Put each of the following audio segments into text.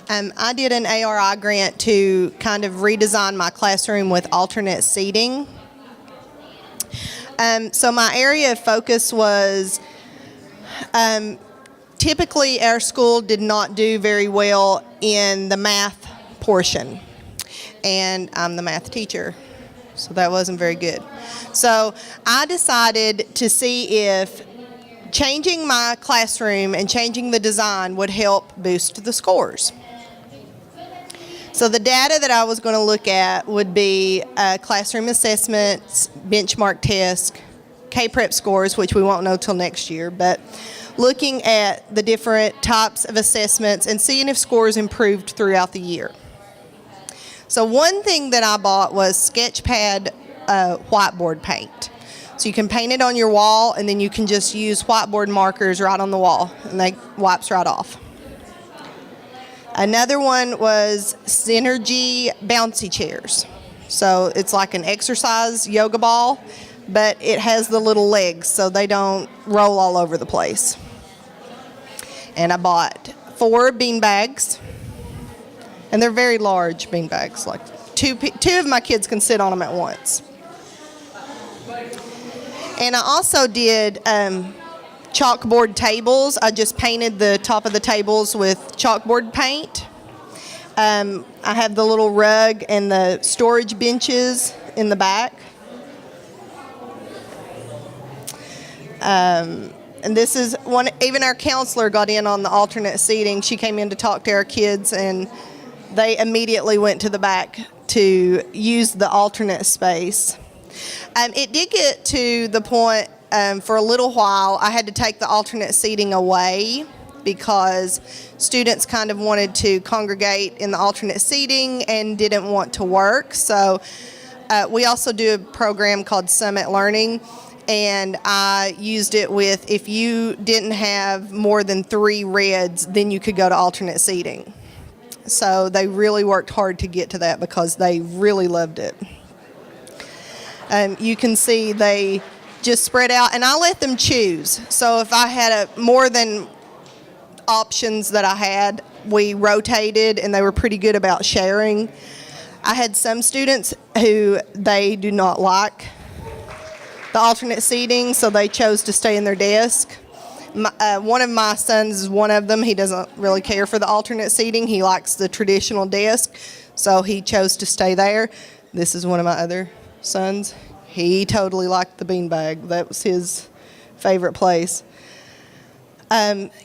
I did an ARI grant to kind of redesign my classroom with alternate seating. So my area of focus was typically our school did not do very well in the math portion. And I'm the math teacher, so that wasn't very good. So I decided to see if changing my classroom and changing the design would help boost the scores. So the data that I was going to look at would be classroom assessments, benchmark tests, K-Prep scores, which we won't know till next year, but looking at the different types of assessments and seeing if scores improved throughout the year. So one thing that I bought was Sketchpad whiteboard paint. So you can paint it on your wall, and then you can just use whiteboard markers right on the wall, and they wipes right off. Another one was Synergy bouncy chairs. So it's like an exercise yoga ball, but it has the little legs so they don't roll all over the place. And I bought 4 bean bags, and they're very large bean bags. Like two of my kids can sit on them at once. And I also did chalkboard tables. I just painted the top of the tables with chalkboard paint. I have the little rug and the storage benches in the back. And this is one, even our counselor got in on the alternate seating. She came in to talk to our kids, and they immediately went to the back to use the alternate space. It did get to the point for a little while I had to take the alternate seating away because students kind of wanted to congregate in the alternate seating and didn't want to work. So we also do a program called Summit Learning, and I used it with if you didn't have more than 3 reds, then you could go to alternate seating. So they really worked hard to get to that because they really loved it. You can see they just spread out, and I let them choose. So if I had more than options that I had, we rotated, and they were pretty good about sharing. I had some students who they do not like the alternate seating, so they chose to stay in their desk. One of my sons is one of them. He doesn't really care for the alternate seating. He likes the traditional desk, so he chose to stay there. This is one of my other sons. He totally liked the beanbag. That was his favorite place.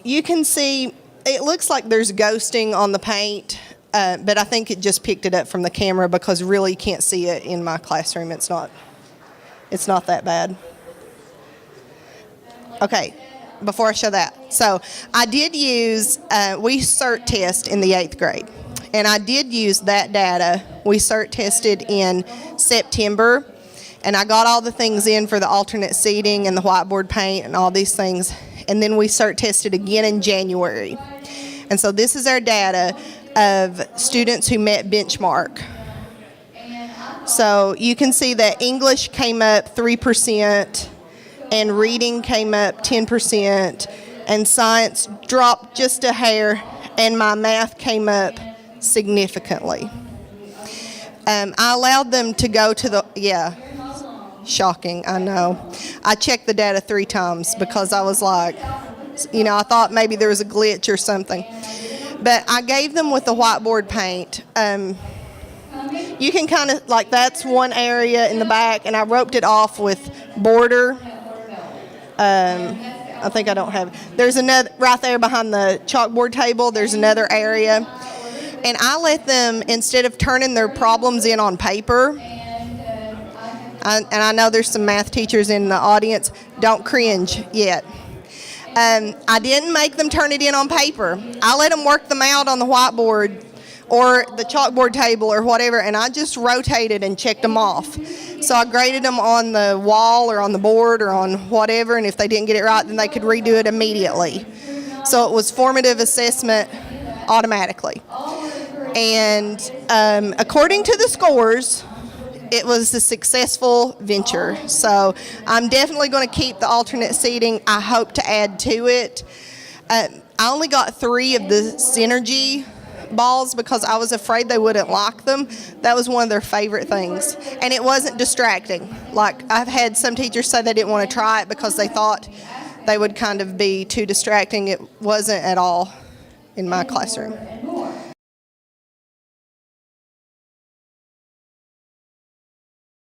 You can see it looks like there's ghosting on the paint, but I think it just picked it up from the camera because really you can't see it in my classroom. It's not that bad. Okay, before I show that. So I did use, we CERT test in the 8th grade. And I did use that data. We CERT tested in September, and I got all the things in for the alternate seating and the whiteboard paint and all these things. And then we CERT tested again in January. And so this is our data of students who met benchmark. So you can see that English came up 3%, and reading came up 10%, and science dropped just a hair, and my math came up significantly. I allowed them to go to the, shocking, I know. I checked the data 3 times because I was like, I thought maybe there was a glitch or something. But I gave them with the whiteboard paint. You can kind of, like that's one area in the back, and I roped it off with border. I think I don't have, there's another, right there behind the chalkboard table, there's another area. And I let them, instead of turning their problems in on paper, and I know there's some math teachers in the audience, don't cringe yet. I didn't make them turn it in on paper. I let them work them out on the whiteboard or the chalkboard table or whatever, and I just rotated and checked them off. So I graded them on the wall or on the board or on whatever, and if they didn't get it right, then they could redo it immediately. So it was formative assessment automatically. And according to the scores, it was a successful venture. So I'm definitely going to keep the alternate seating. I hope to add to it. I only got 3 of the Synergy balls because I was afraid they wouldn't like them. That was one of their favorite things. And it wasn't distracting. Like, I've had some teachers say they didn't want to try it because they thought they would kind of be too distracting. It wasn't at all in my classroom.